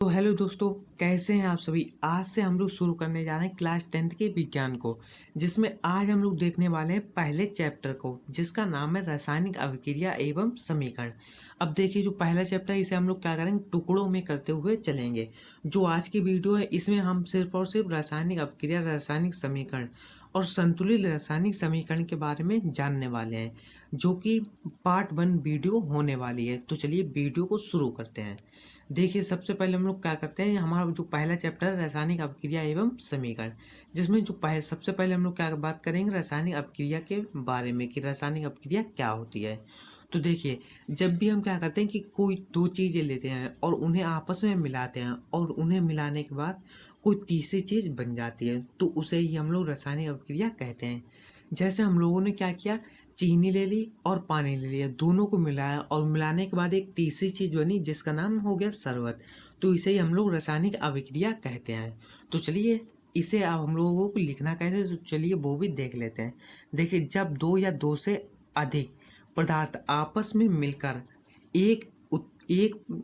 तो हेलो दोस्तों, कैसे हैं आप सभी। आज से हम लोग शुरू करने जा रहे हैं क्लास 10th के विज्ञान को, जिसमें आज हम लोग देखने वाले हैं पहले चैप्टर को, जिसका नाम है रासायनिक अभिक्रिया एवं समीकरण। अब देखिए, जो पहला चैप्टर है इसे हम लोग क्या करेंगे, टुकड़ों में करते हुए चलेंगे। जो आज की वीडियो है इसमें हम सिर्फ और सिर्फ रासायनिक अभिक्रिया, रासायनिक समीकरण और संतुलित रासायनिक समीकरण के बारे में जानने वाले हैं, जो कि पार्ट 1 वीडियो होने वाली है। तो चलिए वीडियो को शुरू करते हैं। देखिए, सबसे पहले हम लोग क्या करते हैं, हमारा जो पहला चैप्टर है रासायनिक अभिक्रिया एवं समीकरण, जिसमें जो सबसे पहले हम लोग क्या बात करेंगे, रासायनिक अभिक्रिया के बारे में कि रासायनिक अभिक्रिया क्या होती है। तो देखिए, जब भी हम क्या करते हैं कि कोई दो चीज़ें लेते हैं और उन्हें आपस में मिलाते हैं और उन्हें मिलाने के बाद कोई तीसरी चीज़ बन जाती है, तो उसे ही हम लोग रासायनिक अभिक्रिया कहते हैं। जैसे हम लोगों ने क्या किया, चीनी ले ली और पानी ले लिया, दोनों को मिलाया और मिलाने के बाद एक तीसरी चीज़ बनी जिसका नाम हो गया शरबत। तो इसे ही हम लोग रासायनिक अभिक्रिया कहते हैं। तो चलिए, इसे अब हम लोगों को लिखना कैसे, तो चलिए वो भी देख लेते हैं। देखिए, जब दो या दो से अधिक पदार्थ आपस में मिलकर एक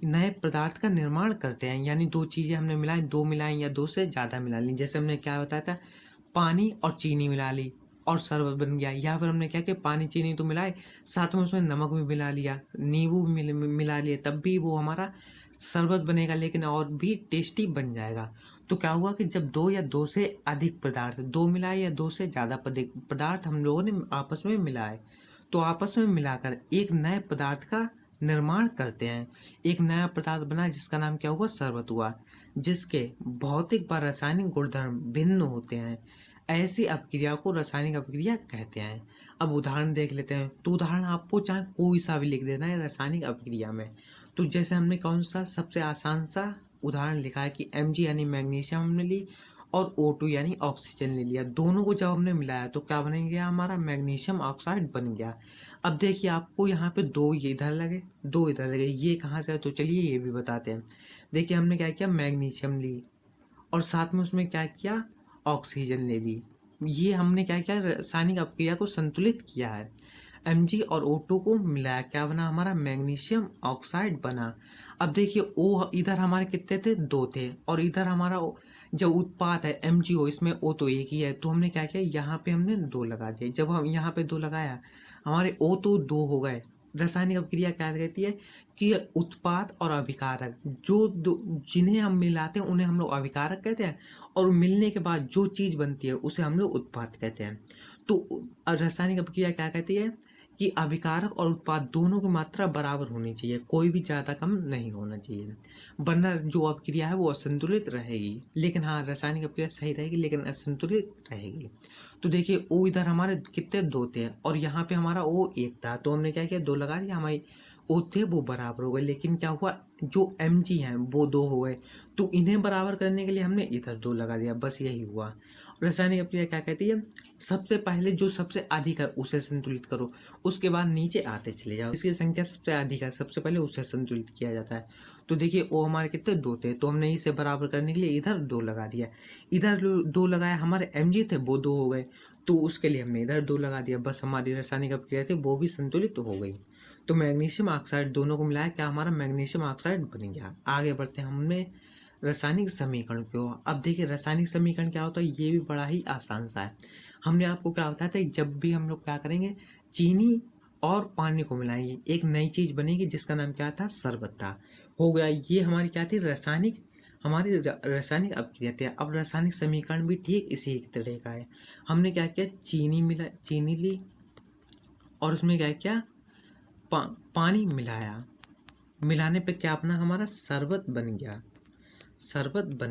नए पदार्थ का निर्माण करते हैं, यानी दो चीज़ें हमने मिलाई, दो मिलाई या दो से ज़्यादा मिला ली। जैसे हमने क्या बताया था, पानी और चीनी मिला ली और शरबत बन गया। या फिर हमने क्या किया, पानी चीनी तो मिलाए, साथ में उसमें नमक भी मिला लिया, नींबू भी मिला लिया, तब भी वो हमारा शरबत बनेगा, लेकिन और भी टेस्टी बन जाएगा। तो क्या हुआ कि जब दो या दो से अधिक पदार्थ, दो मिलाए या दो से ज़्यादा पदार्थ हम लोगों ने आपस में मिलाए, तो आपस में मिलाकर एक नए पदार्थ का निर्माण करते हैं। एक नया पदार्थ बना जिसका नाम क्या हुआ, शरबत हुआ, जिसके भौतिक व रासायनिक गुणधर्म भिन्न होते हैं। ऐसी अपक्रिया को रासायनिक अपक्रिया कहते हैं। अब उदाहरण देख लेते हैं। तो उदाहरण आपको चाहे कोई सा भी लिख देना है रासायनिक अपक्रिया में। तो जैसे हमने कौन सा सबसे आसान सा उदाहरण लिखा है कि Mg यानी मैग्नीशियम हमने ली और O2 यानी ऑक्सीजन ले लिया। दोनों को जब हमने मिलाया तो क्या बन गया, हमारा मैग्नीशियम ऑक्साइड बन गया। अब देखिए, आपको यहाँ पे दो ये इधर लगे, दो इधर लगे, ये कहाँ से है, तो चलिए ये भी बताते हैं। देखिए, हमने क्या किया, मैग्नीशियम ली और साथ में उसमें क्या किया, ऑक्सीजन ले ली। ये हमने क्या किया, रासायनिक अपक्रिया को संतुलित किया है। Mg और O2 को मिलाया, क्या बना, हमारा मैग्नीशियम ऑक्साइड बना। अब देखिए, O इधर हमारे कितने थे, दो थे, और इधर हमारा जो उत्पाद है MgO, इसमें O तो एक ही है, तो हमने क्या किया, यहाँ पे हमने दो लगा दिए। जब हम यहाँ पे दो लगाया, हमारे O तो दो हो गए। रासायनिक अपक्रिया क्या कहती है कि उत्पाद और अभिकारक, जिन्हें हम मिलाते हैं उन्हें हम लोग अभिकारक कहते हैं, और मिलने के बाद जो चीज़ बनती है उसे हम लोग उत्पाद कहते हैं। तो रासायनिक अपक्रिया क्या कहती है कि अभिकारक और उत्पाद दोनों की मात्रा बराबर होनी चाहिए, कोई भी ज़्यादा कम नहीं होना चाहिए, वरना जो अपक्रिया है वो असंतुलित रहेगी। लेकिन हाँ, रासायनिक अपक्रिया सही रहेगी लेकिन असंतुलित रहेगी। तो देखिए, O इधर हमारे कितने, दो थे, और यहाँ पे हमारा O एक था, तो हमने क्या किया, दो लगा दिया, हमारी O थे वो बराबर हो गए। लेकिन क्या हुआ, जो Mg हैं वो दो हो गए, तो इन्हें बराबर करने के लिए हमने इधर दो लगा दिया, बस यही हुआ। रासायनिक अपक्रिया क्या कहती है, सबसे पहले जो सबसे अधिक है उसे संतुलित करो, उसके बाद नीचे आते चले जाओ। इसकी संख्या सबसे अधिक है, सबसे पहले उसे संतुलित किया जाता है। तो देखिए, O हमारे कितने, दो थे, तो हमने इसे बराबर करने के लिए इधर दो लगा दिया। इधर दो लगाया, हमारे Mg थे वो दो हो गए, तो उसके लिए हमने इधर दो लगा दिया, बस हमारी रासायनिक अपक्रिया थी वो भी संतुलित हो गई। तो मैग्नीशियम ऑक्साइड दोनों को मिलाया, क्या हमारा मैग्नीशियम ऑक्साइड बन गया। आगे बढ़ते हैं हमने रासायनिक समीकरण की ओर। अब देखिए, रासायनिक समीकरण क्या होता है, ये भी बड़ा ही आसान सा है। हमने आपको क्या बताया था, जब भी हम लोग क्या करेंगे, चीनी और पानी को मिलाएंगे, एक नई चीज़ बनेगी जिसका नाम क्या था, शरबत था, हो गया। ये हमारी क्या थी, हमारी रासायनिक अपक्रिया थी। अब रासायनिक समीकरण भी ठीक इसी तरह का है। हमने क्या किया, चीनी ली और उसमें क्या किया, पानी मिलाया, मिलाने पे क्या अपना हमारा शरबत बन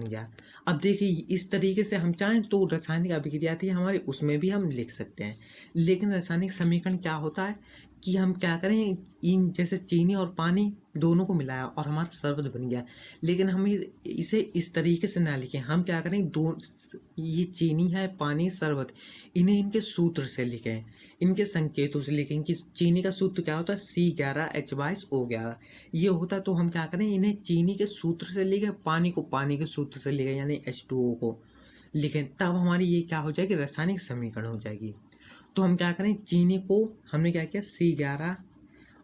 गया। अब देखिए, इस तरीके से हम चाहें तो रासायनिक अभिक्रिया थी हमारी, उसमें भी हम लिख सकते हैं। लेकिन रासायनिक समीकरण क्या होता है कि हम क्या करें, इन जैसे चीनी और पानी दोनों को मिलाया और हमारा शरबत बन गया, लेकिन हम इसे इस तरीके से ना लिखें। हम क्या करें, ये चीनी है, पानी, शरबत, इन्हें इनके सूत्र से लिखें, इनके संकेतों से लिखें कि चीनी का सूत्र क्या होता है, C11H22O11 ये होता है। तो हम क्या करें, इन्हें चीनी के सूत्र से लिखें, पानी को पानी के सूत्र से लिखें, यानी H2O को लिखें, तब हमारी ये क्या हो जाएगी, रासायनिक समीकरण हो जाएगी। तो हम क्या करें, चीनी को हमने क्या किया, C11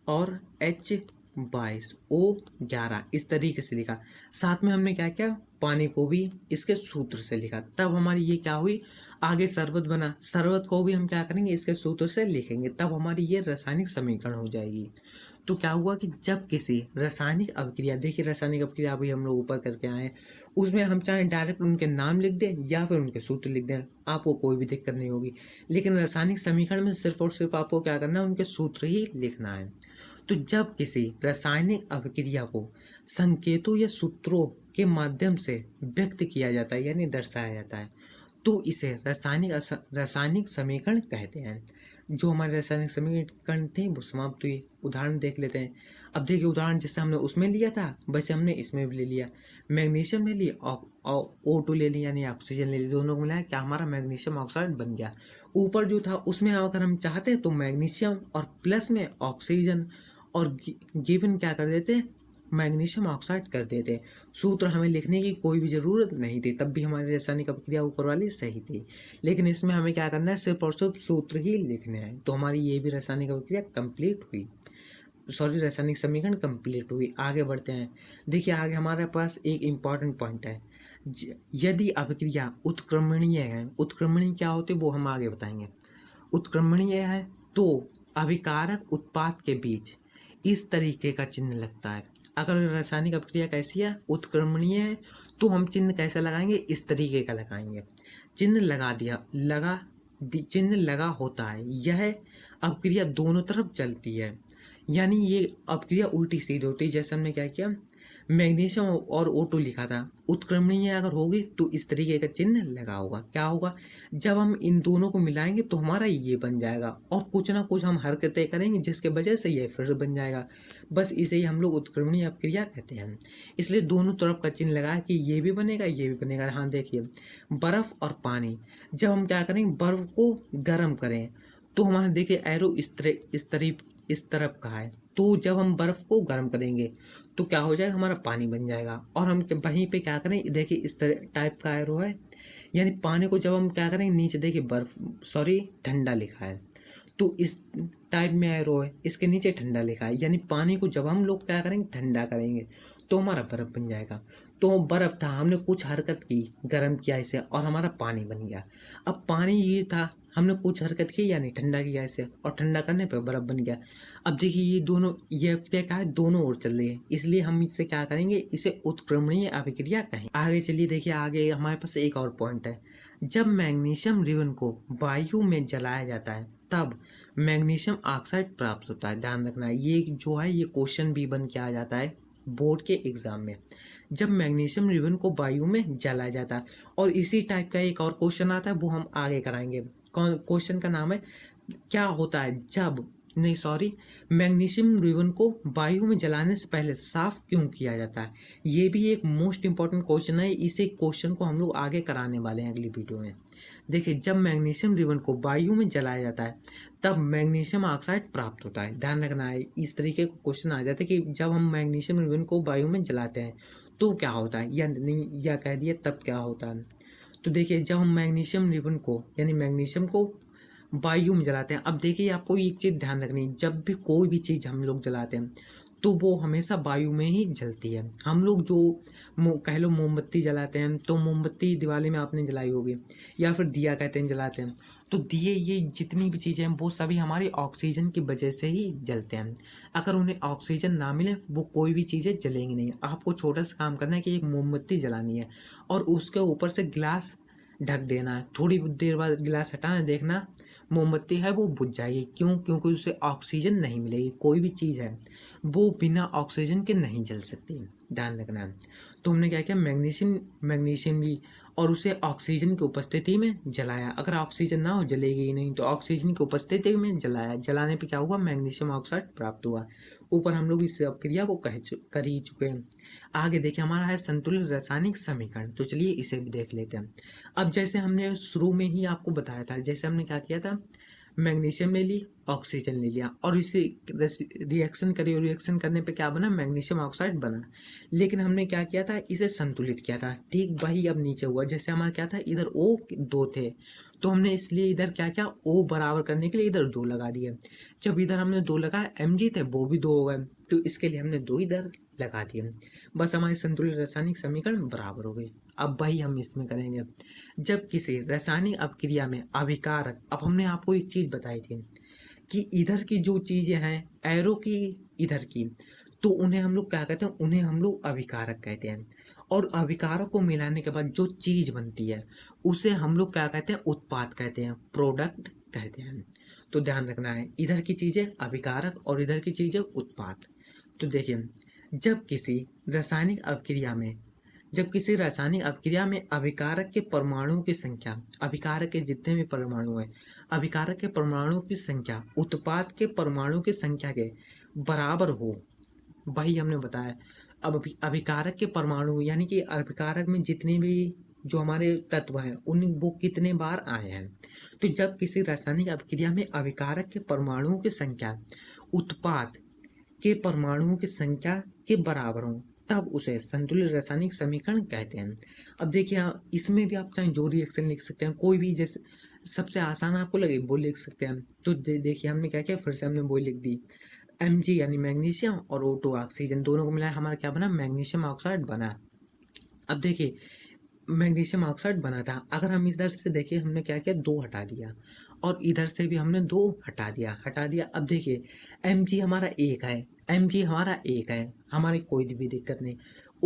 और H22O11 इस तरीके से लिखा। साथ में हमने क्या किया, पानी को भी इसके सूत्र से लिखा। तब हमारी ये क्या हुई, आगे शरबत बना, शरबत को भी हम क्या करेंगे, इसके सूत्र से लिखेंगे, तब हमारी ये रासायनिक समीकरण हो जाएगी। तो क्या हुआ कि जब किसी रासायनिक अभिक्रिया, देखिए रासायनिक अभिक्रिया अभी हम लोग ऊपर करके आए हैं, उसमें हम चाहे डायरेक्ट उनके नाम लिख दें या फिर उनके सूत्र लिख दें, आपको कोई भी दिक्कत नहीं होगी। लेकिन रासायनिक समीकरण में सिर्फ और सिर्फ आपको क्या करना है, उनके सूत्र ही लिखना है। तो जब किसी रासायनिक अभिक्रिया को संकेतों या सूत्रों के माध्यम से व्यक्त किया जाता है यानी दर्शाया जाता है, तो इसे रासायनिक समीकरण कहते हैं। जो हमारे रासायनिक समीकरण थे वो समाप्त हुई। उदाहरण देख लेते हैं। अब देखिए उदाहरण जैसे हमने उसमें लिया था वैसे हमने इसमें भी ले लिया। मैग्नीशियम ले लिया और O2 ले लिया यानी ऑक्सीजन ले लिया, दोनों को मिलाया क्या हमारा मैग्नीशियम ऑक्साइड बन गया। ऊपर जो था उसमें अगर हम चाहते तो मैग्नीशियम और प्लस में ऑक्सीजन और गिवन क्या कर देते, मैग्नीशियम ऑक्साइड कर देते। सूत्र हमें लिखने की कोई भी ज़रूरत नहीं थी, तब भी हमारी रासायनिक अभिक्रिया ऊपर वाली सही थी। लेकिन इसमें हमें क्या करना है, सिर्फ और सिर्फ सूत्र ही लिखने हैं। तो हमारी ये भी रासायनिक अभिक्रिया कंप्लीट हुई, सॉरी रासायनिक समीकरण कंप्लीट हुई। आगे बढ़ते हैं। देखिए आगे हमारे पास एक इम्पॉर्टेंट पॉइंट है, यदि अभिक्रिया उत्क्रमणीय है, उत्क्रमणीय क्या होते वो हम आगे बताएंगे। उत्क्रमणीय है तो अभिकारक उत्पाद के बीच इस तरीके का चिन्ह लगता है। अगर रासायनिक अभिक्रिया कैसी है, उत्क्रमणीय है, तो हम चिन्ह कैसे लगाएंगे, इस तरीके का लगाएंगे। चिन्ह लगा दिया, चिन्ह लगा होता है। यह अभिक्रिया दोनों तरफ चलती है, यानी ये अभिक्रिया उल्टी सीधी होती है। जैसे हमने क्या किया, मैग्नीशियम और O2 लिखा था, उत्क्रमणीय अगर होगी तो इस तरीके का चिन्ह लगा होगा। क्या होगा, जब हम इन दोनों को मिलाएंगे तो हमारा ये बन जाएगा और कुछ ना कुछ हम हरकतें करेंगे जिसके वजह से ये फिर बन जाएगा। बस इसे ही हम लोग उत्क्रमणीय अभिक्रिया कहते हैं। इसलिए दोनों तरफ का चिन्ह लगा कि ये भी बनेगा ये भी बनेगा। हाँ देखिए, बर्फ और पानी, जब हम क्या करेंगे, बर्फ को गर्म करें तो हमारे देखिए एरो इस तरफ का है, तो जब हम बर्फ को गर्म करेंगे तो क्या हो जाएगा, हमारा पानी बन जाएगा। और हम वहीं पे क्या करें, देखिए इस तरह टाइप का एरो है, यानी पानी को जब हम क्या करेंगे, नीचे देखिए ठंडा लिखा है, तो इस टाइप में एरो है, इसके नीचे ठंडा लिखा है, यानी पानी को जब हम लोग क्या करेंगे, ठंडा करेंगे तो हमारा बर्फ बन जाएगा। तो बर्फ था, हमने कुछ हरकत की, गर्म किया इसे और हमारा पानी बन गया। अब पानी ये था, हमने कुछ हरकत की यानी ठंडा किया इसे और ठंडा करने पर बर्फ बन गया। अब देखिए ये दोनों, ये अभिक्रिया क्या है, दोनों ओर चल रही है, इसलिए हम इससे क्या करेंगे, इसे उत्क्रमणीय अभिक्रिया कहें। आगे चलिए, देखिए आगे हमारे पास एक और पॉइंट है। जब मैग्नीशियम रिबन को वायु में जलाया जाता है तब मैग्नीशियम ऑक्साइड प्राप्त होता है। ध्यान रखना, ये जो है ये क्वेश्चन भी बन के आ जाता है बोर्ड के एग्जाम में। जब मैग्नीशियम रिबन को वायु में जलाया जाता है, और इसी टाइप का एक और क्वेश्चन आता है वो हम आगे कराएंगे। कौन, क्वेश्चन का नाम है क्या होता है जब, नहीं सॉरी, मैग्नीशियम रिबन को वायु में जलाने से पहले साफ क्यों किया जाता है। ये भी एक मोस्ट इंपॉर्टेंट क्वेश्चन है, इसे क्वेश्चन को हम लोग आगे कराने वाले हैं अगली वीडियो में। देखिए जब मैग्नीशियम रिबन को वायु में जलाया जाता है तब मैग्नीशियम ऑक्साइड प्राप्त होता है। ध्यान रखना है, इस तरीके का क्वेश्चन आ जाता है कि जब हम मैग्नीशियम रिबन को वायु में जलाते हैं तो क्या होता है, या नहीं या कह दिए तब क्या होता है। तो देखिए जब हम मैग्नीशियम रिबन को यानी मैग्नीशियम को वायु में जलाते हैं, अब देखिए आपको एक चीज़ ध्यान रखनी, जब भी कोई भी चीज़ हम लोग जलाते हैं तो वो हमेशा वायु में ही जलती है। हम लोग जो कह लो मोमबत्ती जलाते हैं, तो मोमबत्ती दिवाली में आपने जलाई होगी, या फिर दिया कहते हैं जलाते हैं, तो दिए ये जितनी भी चीज़ें हैं वो सभी हमारी ऑक्सीजन की वजह से ही जलते हैं। अगर उन्हें ऑक्सीजन ना मिले वो कोई भी चीज़ें जलेंगी नहीं। आपको छोटा सा काम करना है कि एक मोमबत्ती जलानी है और उसके ऊपर से गिलास ढक देना है, थोड़ी देर बाद गिलास हटाना, देखना मोमबत्ती है वो बुझ जाएगी। क्यों, क्योंकि उसे ऑक्सीजन नहीं मिलेगी। कोई भी चीज़ है वो बिना ऑक्सीजन के नहीं जल सकती, ध्यान रखना है। तो हमने क्या किया, मैग्नीशियम ली और उसे ऑक्सीजन की उपस्थिति में जलाया। अगर ऑक्सीजन ना हो जलेगी ही नहीं, तो ऑक्सीजन की उपस्थिति में जलाया, जलाने पे क्या हुआ, मैग्नीशियम ऑक्साइड प्राप्त हुआ। ऊपर हम लोग इस क्रिया को कर ही चुके हैं। आगे देखिए हमारा है संतुलित रासायनिक समीकरण, तो चलिए इसे भी देख लेते हैं। अब जैसे हमने शुरू में ही आपको बताया था, जैसे हमने क्या किया था, मैग्नीशियम ले ली, ऑक्सीजन ले लिया और इसे रिएक्शन करी और रिएक्शन करने पे क्या बना, मैग्नीशियम ऑक्साइड बना। लेकिन हमने क्या किया था, इसे संतुलित किया था। ठीक वही अब नीचे हुआ, जैसे हमारा क्या था, इधर O2 थे तो हमने इसलिए इधर क्या किया, O बराबर करने के लिए इधर 2 लगा दिए। जब इधर हमने 2 लगाया, Mg थे वो भी 2 हो गए, तो इसके लिए हमने 2 इधर लगा दिए। बस हमारी संतुलित रासायनिक समीकरण बराबर हो गई। अब वही हम इसमें करेंगे। जब किसी रासायनिक अपक्रिया में अभिकारक, अब हमने आपको एक चीज़ बताई थी कि इधर की जो चीज़ें हैं एरो की इधर की, तो उन्हें हम लोग क्या कहते हैं, उन्हें हम लोग अभिकारक कहते हैं। और अभिकारक को मिलाने के बाद जो चीज़ बनती है उसे हम लोग क्या कहते हैं, उत्पाद कहते हैं, प्रोडक्ट कहते हैं। तो ध्यान रखना है, इधर की चीज़ें अभिकारक और इधर की चीज़ें उत्पाद। तो देखिए, जब किसी रासायनिक अपक्रिया में अभिकारक के परमाणुओं की संख्या, अभिकारक के जितने भी परमाणु हैं, अभिकारक के परमाणुओं की संख्या उत्पाद के परमाणुओं की संख्या के बराबर हो, वही हमने बताया। अब अभिकारक के परमाणु यानी कि अभिकारक में जितने भी जो हमारे तत्व हैं उन वो कितने बार आए हैं। तो जब किसी रासायनिक अपक्रिया में अभिकारक के परमाणुओं की संख्या उत्पाद के परमाणुओं की संख्या के बराबर हो, तब उसे संतुलित रासायनिक समीकरण कहते हैं। अब देखिए, इसमें भी आप चाहे जो रिएक्शन लिख सकते हैं, कोई भी जैसे सबसे आसान आपको लगे वो लिख सकते हैं। तो देखिए हमने क्या किया, फिर से हमने वो लिख दी, Mg यानी मैग्नीशियम और O2 ऑक्सीजन, दोनों को मिलाया हमारा क्या बना, मैग्नीशियम ऑक्साइड बना। अब देखिए मैग्नीशियम ऑक्साइड बना था, अगर हम इधर से देखिए हमने क्या किया, 2 हटा दिया और इधर से भी हमने 2 हटा दिया। अब देखिए Mg हमारा 1 है, हमारे कोई भी दिक्कत नहीं।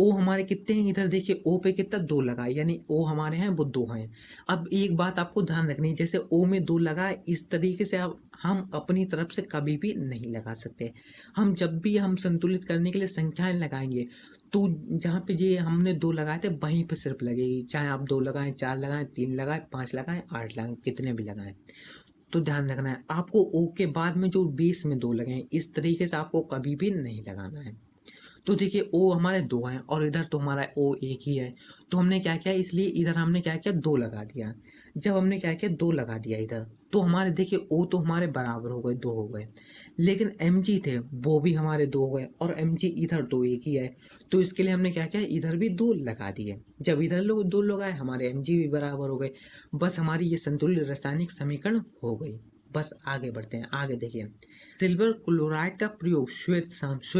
O हमारे कितने हैं, इधर देखिए O पे कितना 2 लगा, यानी O हमारे हैं वो 2 हैं। अब एक बात आपको ध्यान रखनी है, जैसे O में 2 लगा, इस तरीके से हम अपनी तरफ से कभी भी नहीं लगा सकते। हम जब भी हम संतुलित करने के लिए संख्याएं लगाएंगे तो जहाँ पे ये हमने 2 लगाए थे वहीं पे सिर्फ लगेगी, चाहे आप 2 लगाएं, 4 लगाएं, 3 लगाएं, 5 लगाएं, 8 लगाएं, कितने भी लगाएं। तो ध्यान रखना है आपको O के बाद में जो बेस में 2 लगे हैं इस तरीके से आपको कभी भी नहीं लगाना है। तो देखिए O हमारे 2 हैं और इधर तो हमारा O 1 ही है, तो हमने क्या किया, इसलिए इधर हमने क्या किया, 2 लगा दिया। जब हमने क्या किया, 2 लगा दिया इधर, तो हमारे देखिए O तो हमारे बराबर हो गए, 2 हो गए, लेकिन Mg थे वो भी हमारे 2 हो गए और Mg इधर तो 1 ही है, तो इसके लिए हमने क्या किया, इधर भी 2 लगा दिए। जब इधर लोग 2 लगाए हमारे Mg भी बराबर हो गए, बस हमारी ये संतुलित रासायनिक समीकरण हो गई। बस आगे बढ़ते हैं, आगे देखिए, सिल्वर क्लोराइड का प्रयोग श्वेत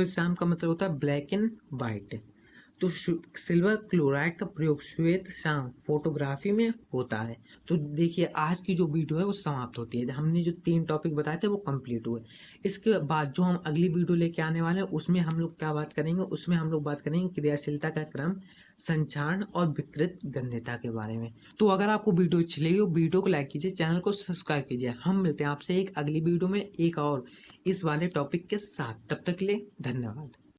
शाम का मतलब होता है ब्लैक एंड वाइट। तो सिल्वर क्लोराइड का प्रयोग श्वेत शाम फोटोग्राफी में होता है। तो देखिए आज की जो वीडियो है वो समाप्त होती है, हमने जो 3 टॉपिक बताए थे वो कंप्लीट हुए। इसके बाद जो हम अगली वीडियो लेके आने वाले हैं उसमें हम लोग क्या बात करेंगे, उसमें हम लोग बात करेंगे क्रियाशीलता का क्रम, संचारण और विकृत गंध्यता के बारे में। तो अगर आपको वीडियो अच्छी लगी हो वीडियो को लाइक कीजिए, चैनल को सब्सक्राइब कीजिए। हम मिलते हैं आपसे एक अगली वीडियो में एक और इस वाले टॉपिक के साथ, तब तक के लिए धन्यवाद।